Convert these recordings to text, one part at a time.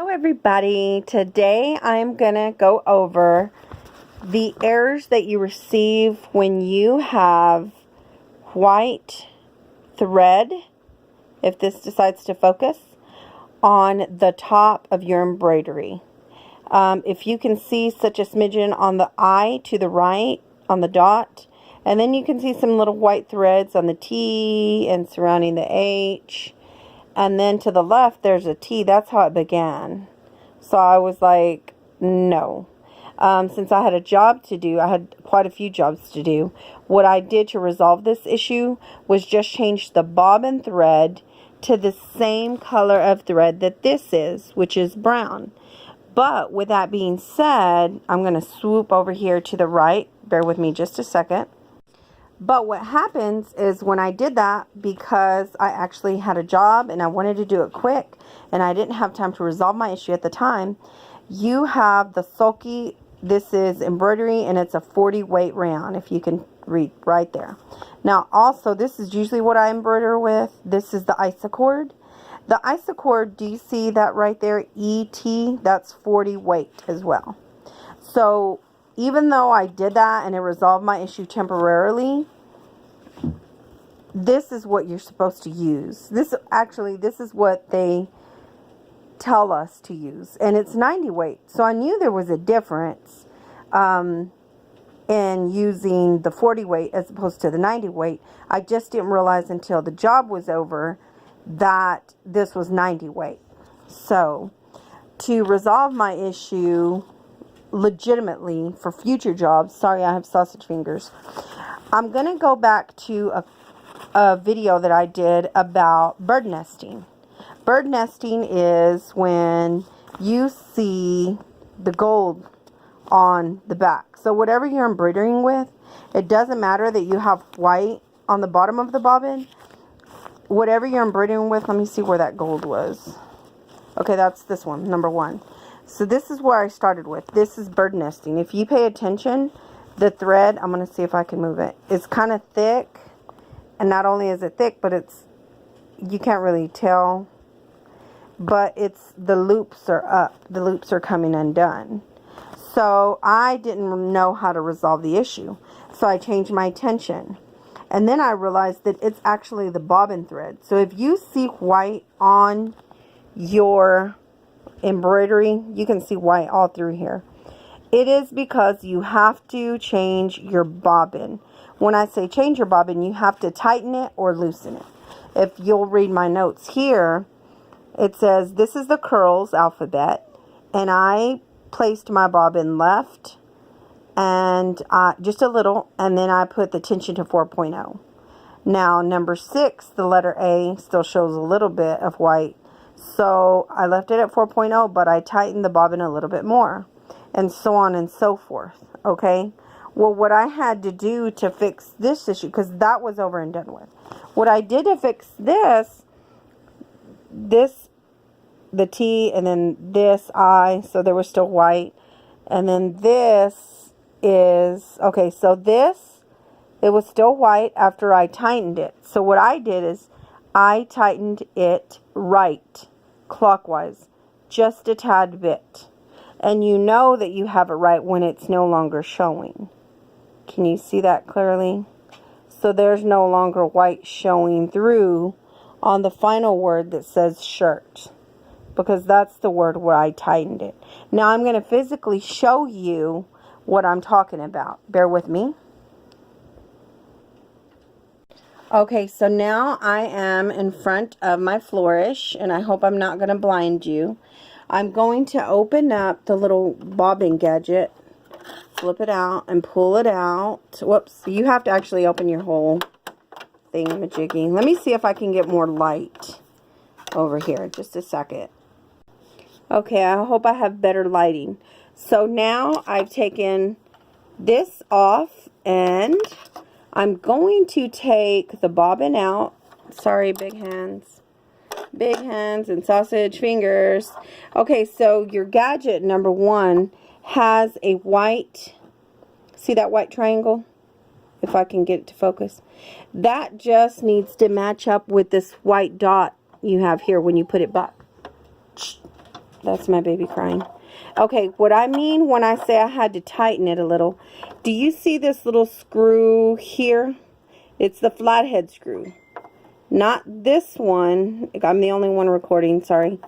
Hello everybody. Today I'm gonna go over the errors that you receive when you have white thread, if this decides to focus, on the top of your embroidery. If you can see such a smidgen on the I to the right on the dot, and then you can see some little white threads on the T and surrounding the H. And then to the left, there's a T. That's how it began. So I was like, no. Since I had a job to do, I had quite a few jobs to do. What I did to resolve this issue was just change the bobbin thread to the same color of thread that this is, which is brown. But with that being said, I'm going to swoop over here to the right. Bear with me just a second. But what happens is when I did that, because I actually had a job and I wanted to do it quick and I didn't have time to resolve my issue at the time, you have the sulky. This is embroidery and it's a 40 weight rayon, if you can read right there. Now also, this is usually what I embroider with. This is the isocord. The isocord, do you see that right there? ET, that's 40 weight as well. So even though I did that and it resolved my issue temporarily, this is what you're supposed to use. This is what they tell us to use. And it's 90 weight. So I knew there was a difference in using the 40 weight as opposed to the 90 weight. I just didn't realize until the job was over that this was 90 weight. So to resolve my issue legitimately for future jobs, sorry I have sausage fingers, I'm going to go back to a video that I did about bird nesting. Bird nesting is when you see the gold on the back. So whatever you're embroidering with, it doesn't matter that you have white on the bottom of the bobbin. Whatever you're embroidering with, let me see where that gold was. Okay, that's this one, number 1. So this is where I started with. This is bird nesting. If you pay attention, the thread, I'm going to see if I can move it. It's kind of thick. And not only is it thick, but you can't really tell. But the loops are up. The loops are coming undone. So I didn't know how to resolve the issue. So I changed my tension. And then I realized that it's actually the bobbin thread. So if you see white on your embroidery, you can see white all through here. It is because you have to change your bobbin. When I say change your bobbin, you have to tighten it or loosen it. If you'll read my notes here, it says this is the curls alphabet, and I placed my bobbin left and just a little, and then I put the tension to 4.0. Now number 6, the letter A, still shows a little bit of white. So I left it at 4.0, but I tightened the bobbin a little bit more, and so on and so forth. Okay. Well, what I had to do to fix this issue, because that was over and done with. What I did to fix this, the T, and then this I, so there was still white. And then this is, okay, so this, it was still white after I tightened it. So what I did is I tightened it right, clockwise, just a tad bit. And you know that you have it right when it's no longer showing. Can you see that clearly? So there's no longer white showing through on the final word that says shirt, because that's the word where I tightened it. Now I'm going to physically show you what I'm talking about. Bear with me. Okay, so now I am in front of my Flourish, and I hope I'm not going to blind you. I'm going to open up the little bobbin gadget, flip it out, and pull it out. Whoops, you have to actually open your whole thingamajiggy. Let me see if I can get more light over here. Just a second. Okay, I hope I have better lighting. So now I've taken this off, and I'm going to take the bobbin out. Sorry, big hands. Big hands and sausage fingers. Okay, so your gadget number 1 has a white, see that white triangle? If I can get it to focus. That just needs to match up with this white dot you have here when you put it back. That's my baby crying. Okay, what I mean when I say I had to tighten it a little, do you see this little screw here? It's the flathead screw. Not this one. I'm the only one recording, sorry.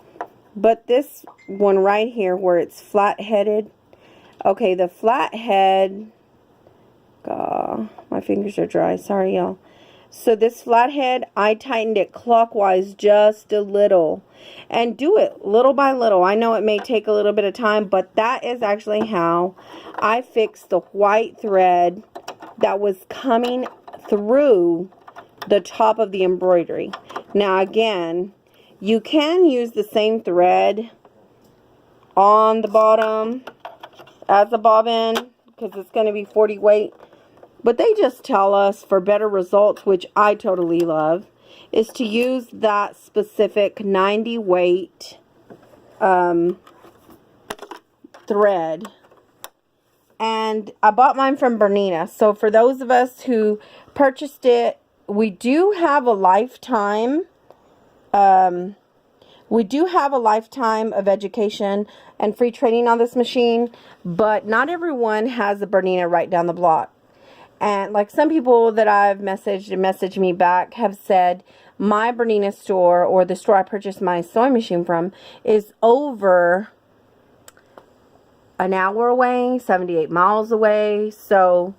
But this one right here where it's flat-headed. Okay, the flathead. God, my fingers are dry. Sorry, y'all. So this flathead, I tightened it clockwise just a little. And do it little by little. I know it may take a little bit of time, but that is actually how I fixed the white thread that was coming through the top of the embroidery. Now again, you can use the same thread on the bottom as a bobbin because it's going to be 40 weight. But they just tell us for better results, which I totally love, is to use that specific 90 weight thread. And I bought mine from Bernina. So for those of us who purchased it, we do have a lifetime. We do have a lifetime of education and free training on this machine, but not everyone has a Bernina right down the block. And like some people that I've messaged and messaged me back have said, my Bernina store, or the store I purchased my sewing machine from, is over an hour away, 78 miles away. So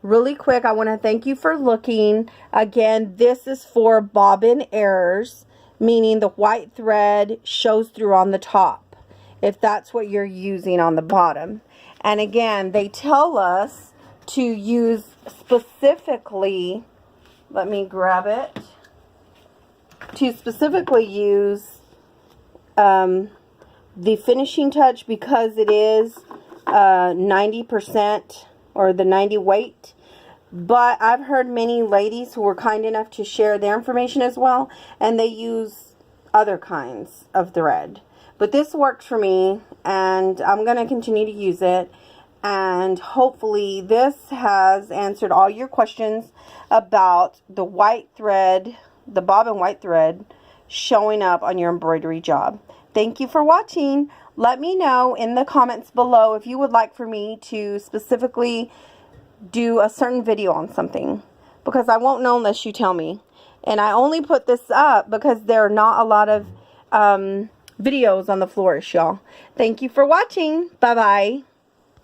really quick, I want to thank you for looking. Again, this is for bobbin errors, meaning the white thread shows through on the top, if that's what you're using on the bottom. And again, they tell us to use specifically, let me grab it, to specifically use the finishing touch because it is 90% or the 90 weight. But I've heard many ladies who were kind enough to share their information as well, and they use other kinds of thread. But this worked for me, and I'm going to continue to use it. And hopefully this has answered all your questions about the white thread, the bobbin white thread, showing up on your embroidery job. Thank you for watching. Let me know in the comments below if you would like for me to specifically do a certain video on something, because I won't know unless you tell me. And I only put this up because there are not a lot of videos on the Flourish, y'all. Thank you for watching. Bye-bye.